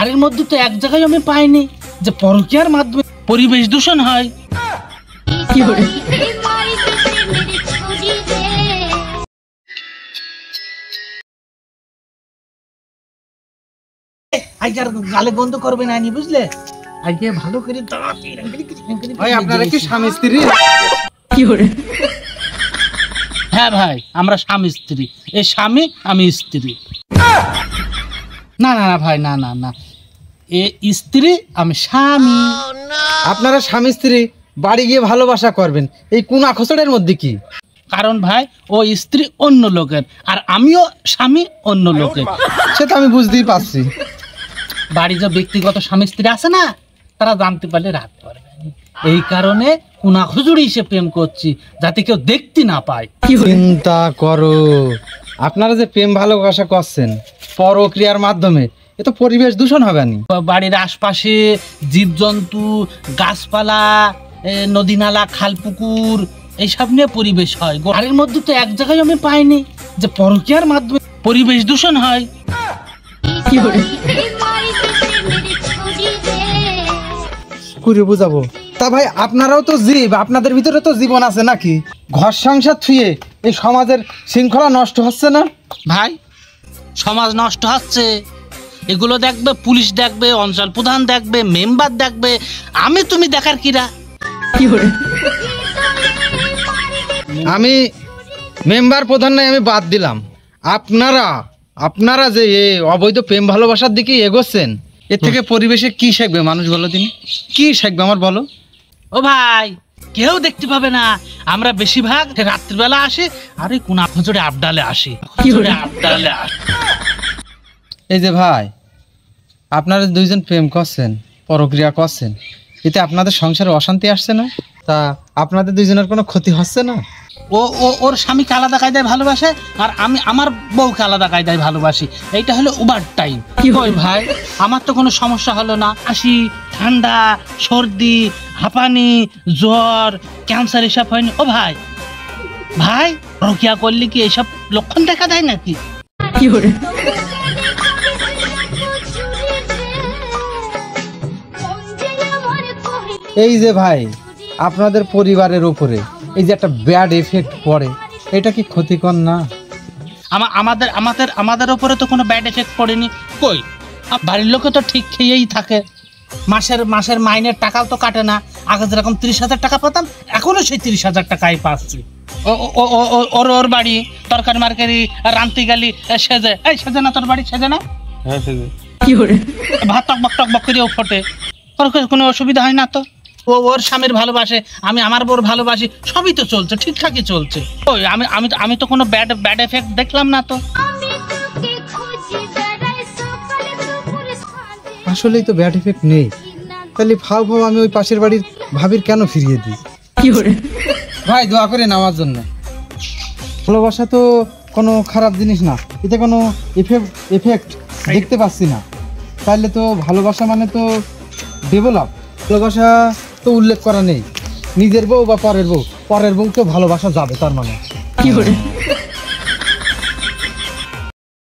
বাড়ির মধ্যে তো এক জায়গায় আমি পাইনি যে পরকীয়ার মাধ্যমে পরিবেশ দূষণ হয়। আজকে আর গালে বন্ধ করবে না নি, বুঝলে? আজকে ভালো করে ভাই আপনারা কি স্বামী স্ত্রী? হ্যাঁ ভাই, আমরা স্বামী স্ত্রী। এই স্বামী, আমি স্ত্রী। না না না ভাই, না না না, এ স্ত্রী, আমি স্বামী। আপনারা স্বামী স্ত্রী বাড়ি গিয়ে ভালোবাসা করবেন, এই কোন খোঁচড়ের মধ্যে কি? কারণ ভাই ও স্ত্রী অন্য লোকের, আর আমিও স্বামী অন্য লোকের। সে তো আমি বুঝতেই পারছি। বাড়ি যে ব্যক্তিগত স্বামী স্ত্রী আছে না, তারা জানতে পারলে রাগ করবে। এই কারণে কুনা খুজুরি সে প্রেম করছি, যাতে কেউ দেখতে না পায়। চিন্তা করো, আপনারা যে প্রেম ভালোবাসা করছেন পরক্রিয়ার মাধ্যমে, এ তো পরিবেশ দূষণ হবে না? বাড়ির আশপাশে জীবজন্তু, গাছপালা, নদী নালা, খাল পুকুর, এইসব নিয়ে পরিবেশ হয়। বাড়ির মধ্যে তো এক জায়গায় আমি পাইনি যে পরকীয়ার মাধ্যমে পরিবেশ দূষণ হয়। করে বুঝাবো তা ভাই, আপনারাও তো জীব, আপনাদের ভিতরে তো জীবন আছে নাকি? ঘর সংসার থুয়ে এই সমাজের শৃঙ্খলা নষ্ট হচ্ছে না? ভাই, সমাজ নষ্ট হচ্ছে, এগুলো দেখবে পুলিশ, দেখবে অঞ্চল প্রধান, দেখবে মেম্বার, দেখবে। আমি তুমি দেখার কিরা? আমি মেম্বার প্রধান নাই, আমি বাদ দিলাম। আপনারা যে এই অবৈধ প্রেম ভালোবাসার দিকে এগোচ্ছেন, এর থেকে পরিবেশে কি শিখবে মানুষ, বলো দিন? কি শিখবে আমার বলো? ও ভাই, কেউ দেখতে পাবে না। আমরা বেশিরভাগ রাত্রিবেলা আসি, আর ওই কোনা খোঁজরে আবডালে আসি। এই যে ভাই, আপনারা দুইজন প্রেম করছেন, পরক্রিয়া করছেন, এতে আপনাদের সংসারে অশান্তি আসছে না? তা আপনাদের দুইজনের কোনো ক্ষতি হচ্ছে না? ওর স্বামীকে আলাদা কায়দায় ভালোবাসে, আর আমি আমার বউকে আলাদা কায়দায় ভালোবাসি। এইটা হলো ওভার টাইম। কি হয় ভাই, আমার তো কোনো সমস্যা হলো না। কাশি, ঠান্ডা, সর্দি, হাঁপানি, জ্বর, ক্যান্সার এসব হয়নি। ও ভাই, ভাই পরকীয়া করলে কি এইসব লক্ষণ দেখা দেয় নাকি? এই যে ভাই, আপনাদের পরিবারের উপরে এই যে একটা ব্যাড এফেক্ট পড়ে, এটা কি ক্ষতিকর না? আমাদের উপরে তো কোনো ব্যাড এফেক্ট পড়েনি। কই, বাড়ির লোকে তো ঠিক খেয়েই থাকে। মাসের মাইনের টাকাও তো কাটে না। আগে যেরকম 30,000 টাকা পেতাম, এখনো সেই 30,000 টাকাই পাচ্ছি। ওর বাড়ি তরকারি মার্কারি রান্তি গালি সেজে না? তোর বাড়ি সেজে না? হ্যাঁ সেজে। ভাত টক বক করেও ফোটে। ওর কোনো অসুবিধা হয় না তো? ওর স্বামীর ভালোবাসে, আমি আমার বউর ভালোবাসি, সবই তো চলছে, ঠিকঠাকই চলছে। ওই আমি তো কোনো ব্যাড এফেক্ট দেখলাম না তো। আসলেই তো ব্যাড এফেক্ট নেই। তাহলে ফাও আমি ওই পাশের বাড়ির ভাবির কেন ফিরিয়ে দিই? ভাই দোয়া করেন আমার জন্য। ভালোবাসা তো কোনো খারাপ জিনিস না, এতে কোনো এফেক্ট দেখতে পাচ্ছি না। তাহলে তো ভালোবাসা মানে তো ডেভেলপ। ভালোবাসা তো উল্লেখ করা নেই। নিজের বউ বা পরের বউ তো ভালোবাসা যাবে, তার মানে।